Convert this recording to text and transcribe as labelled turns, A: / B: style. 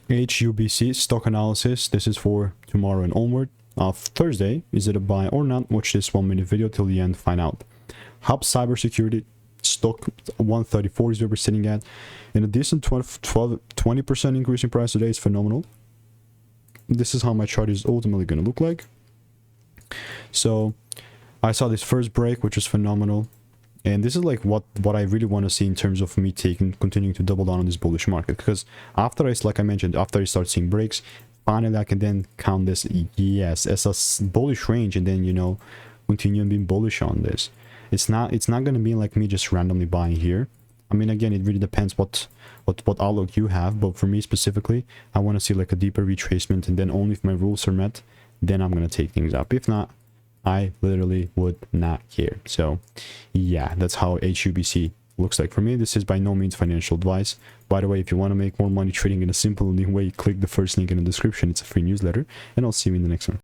A: HUBC stock analysis. This is for tomorrow and onward. Thursday, is it a buy or not? Watch this 1-minute video till the end, find out. Hub Cybersecurity stock 134 is where we're sitting at. In a decent 20% increase in price today is phenomenal. This is how my chart is ultimately going to look like. So I saw this first break, which is phenomenal. And this is like what I really want to see in terms of me continuing to double down on this bullish market. Because after like I mentioned, after I start seeing breaks, finally I can then count this, yes, as a bullish range, and then, you know, continue being bullish on this. It's not going to be like me just randomly buying here. I mean, again, it really depends what outlook you have, but for me specifically, I want to see like a deeper retracement, and then only if my rules are met, then I'm going to take things up. If not, I literally would not care. So yeah, that's how HUBC looks like for me. This is by no means financial advice. By the way, if you want to make more money trading in a simple and new way, click the first link in the description. It's a free newsletter, and I'll see you in the next one.